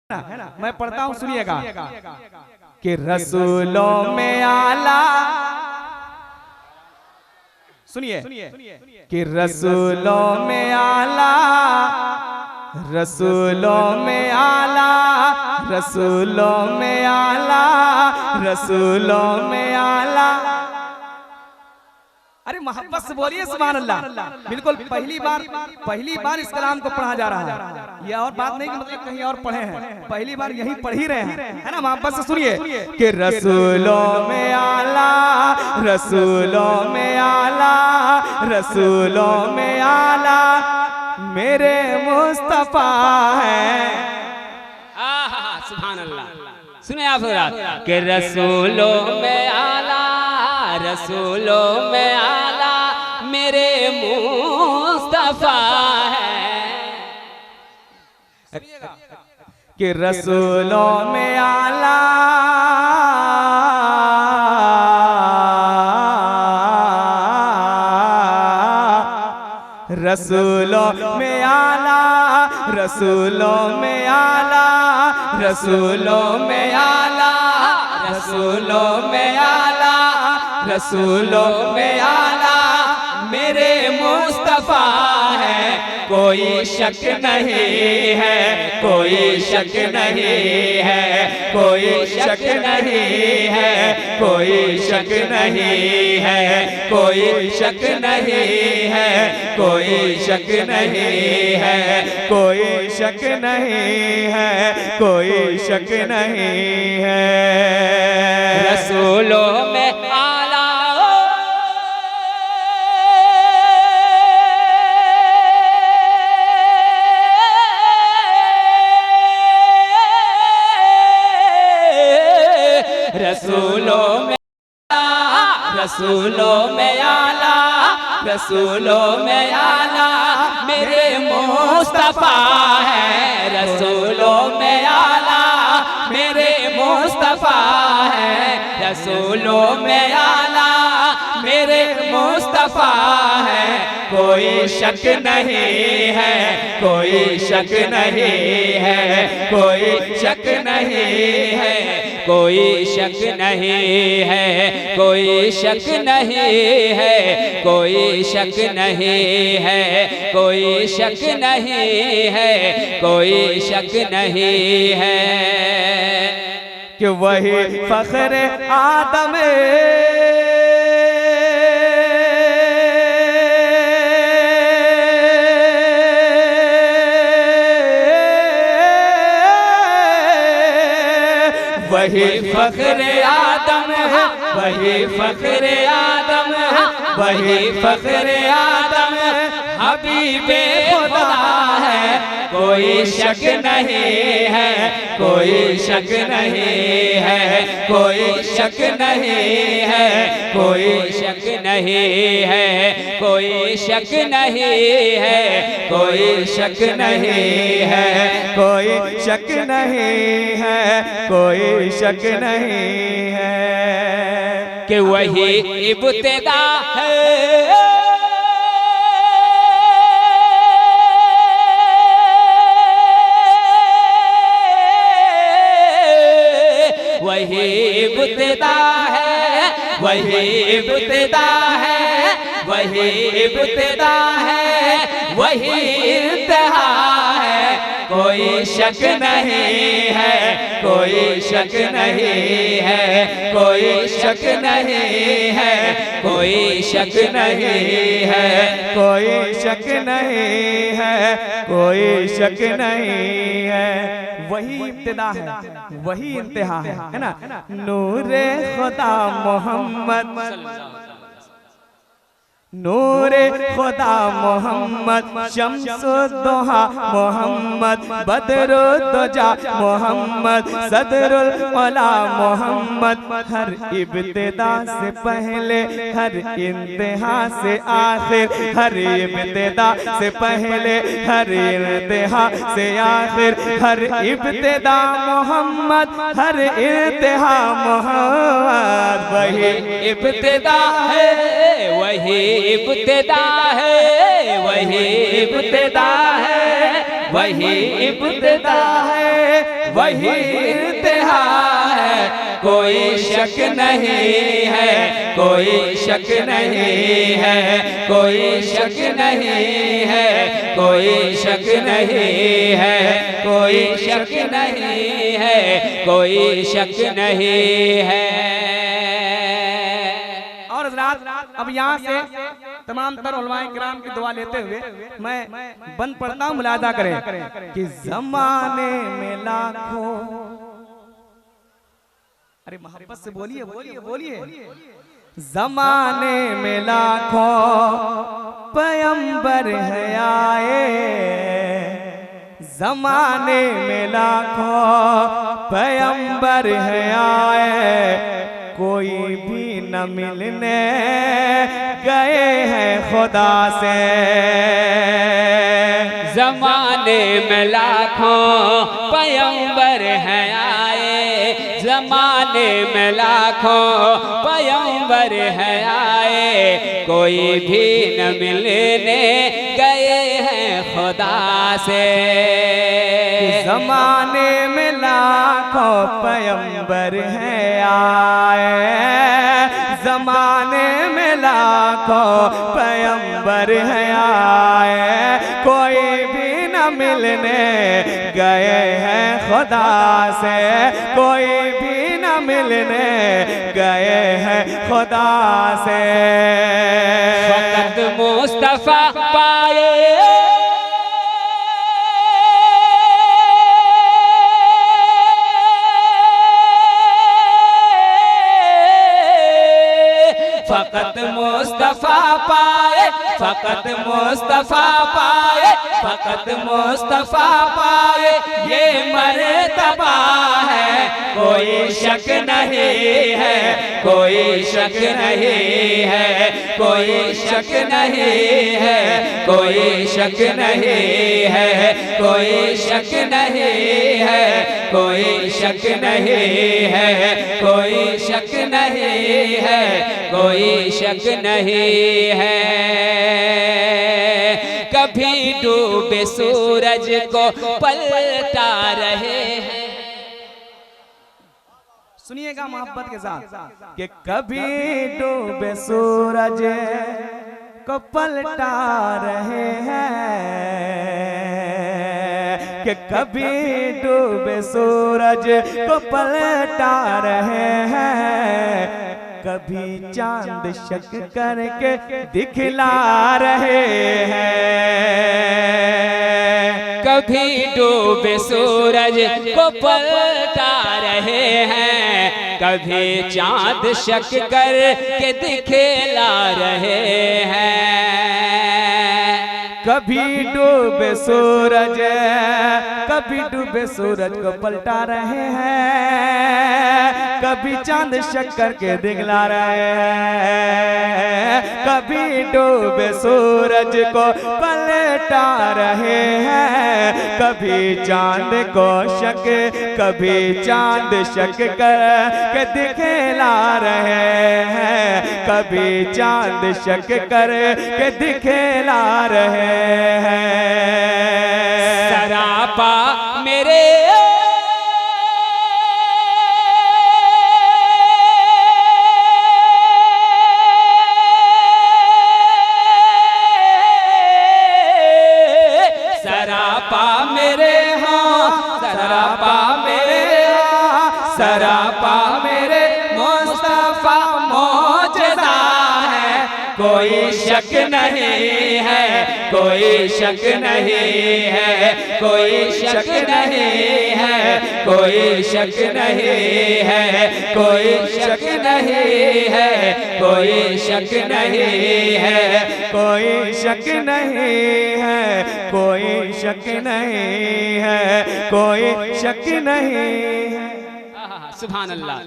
ना, मैं पढ़ता हूँ सुनिएगा कि रसूलों में आला, सुनिए कि रसूलों में आला, रसूलों में आला, रसूलों में आला, रसूलों में आला। अरे मोहब्बत से बोलिए सुभान अल्लाह। बिल्कुल पहली बार इस कलाम को पढ़ा जा रहा है। ये और बात नहीं कि मतलब कहीं और पढ़े हैं, पहली बार यही पढ़ ही रहे हैं, है ना। मोहब्बत से सुनिए कि रसूलों में आला, रसूलों में आला, रसूलों में आला मेरे मुस्तफा है। सुभान अल्लाह। सुने आप कि रसूलों में आला, रसूलों में आला मेरे मुस्तफा है। कि रसूलों में आला, रसूलों में आला, रसूलों में आला, रसूलों में आला, रसूलों में आला, रसूलों में आला मेरे मुस्तफा है। कोई शक नहीं है, कोई शक नहीं है, कोई शक नहीं है, कोई शक नहीं है, कोई शक नहीं है, कोई शक नहीं है, कोई शक नहीं है, कोई शक नहीं है। रसूलों में आला, रसूलों में आला, रसूलों में आला, रसूलों में आला मेरे मुस्तफा है। रसूलों में आला मेरे मुस्तफा है, रसूलों में आला मेरे मुस्तफा है। कोई शक नहीं है, कोई शक नहीं है, कोई शक नहीं है, कोई शक नहीं है, कोई शक नहीं है, कोई शक नहीं है, कोई शक नहीं है, कोई शक नहीं है कि वही फख्र आदम वही फख्र आदम है, वही फख्र आदम है, वही फख्र आदम हबीबे खुदा है। कोई शक नहीं है, कोई शक नहीं है, कोई शक नहीं है, कोई शक नहीं है, कोई शक नहीं है, कोई शक नहीं है, कोई शक नहीं है, कोई शक नहीं है कि वही इब्तिदा है। वही इब्तिदा है, वही इब्तिदा है, वही इब्तिदा है, वही इंतहा है। कोई शक नहीं है, कोई शक नहीं है, कोई शक नहीं है, कोई शक नहीं है, कोई शक नहीं है, कोई शक नहीं है। वही इब्तिदा है, वही इंतहा है ना। नूरे खुदा मोहम्मद, नूरे खुदा मोहम्मद, शम्सुद्दोहा मोहम्मद, बदरुद्दोजा मोहम्मद, सदरुल उला मोहम्मद। हर इब्तिदा से पहले, हर इंतहा से आखिर, हर इब्तिदा से पहले, हर इंतहा से आखिर, हर इब्तिदा मोहम्मद, हर इंतहा मोहम्मद। वही इब्तिदा है, वही इब्तिदा है, वही इब्तिदा है, वही इब्तिदा है, वही इंतहा है, कोई शक नहीं है, कोई शक नहीं है, कोई शक नहीं है, कोई शक नहीं है, कोई शक नहीं है, कोई शक नहीं है। और हज़रात अब यहाँ से तमाम तर उलमाए किराम की दुआ लेते हुए मैं बंद पढ़ता हूँ, मुलाजा करें कि ज़माने में लाखों, अरे मोहब्बत से बोलिए बोलिए बोलिए, ज़माने में लाखों पैगंबर है आए, ज़माने में लाखों पैगंबर है आए, कोई भी न मिलने गए हैं खुदा से। ज़माने में लाखों पैगंबर हैं आए, ज़माने में लाखों पैगंबर हैं आए, कोई भी न मिलने गए हैं खुदा से। ज़माने में लाखों पैगंबर हैं आए, ज़माने में लाखों पैगंबर हैं आए, कोई भी न मिलने गए हैं खुदा से, कोई भी न मिलने गए हैं खुदा से। फ़कत मुस्तफ़ा पाए, फ़कत मुस्तफ़ा पाए, फ़कत मुस्तफ़ा पाए, फ़कत मुस्तफ़ा पाए, ये मर्तबा है, कोई शक नहीं है, कोई शक नहीं है, कोई शक नहीं है, कोई शक नहीं है, कोई शक नहीं है, कोई शक नहीं है, कोई शक नहीं है, कोई शक नहीं है। कभी डूबे सूरज को पलटा रहे हैं, सुनिएगा मोहब्बत के साथ कि कभी डूबे सूरज को पलटा रहे हैं, कि कभी डूबे सूरज को पलटा रहे हैं, कभी चांद शक करके दिखला रहे हैं। कभी डूबे सूरज को पलटा रहे हैं, कभी चांद शक कर के दिखला रहे हैं। कभी डूबे सूरज, कभी डूबे सूरज को पलटा रहे हैं, कभी चांद शक करके दिखला रहे हैं, कभी डूबे सूरज को पलटा रहे हैं, कभी चांद को शक, कभी चांद शक करके दिखला रहे हैं, कभी चांद शक करके दिखला रहे हैं। सरापा मेरे सरापा मेरे हाँ, सरापा मेरे हाँ, सरापा मेरे मुस्तफा मौजज़ा है, कोई शक नहीं है, कोई शक नहीं है, कोई शक नहीं है, कोई शक नहीं है, कोई शक नहीं है, कोई शक नहीं है, कोई शक नहीं है, कोई शक नहीं है, कोई शक नहीं है। सुभान अल्लाह।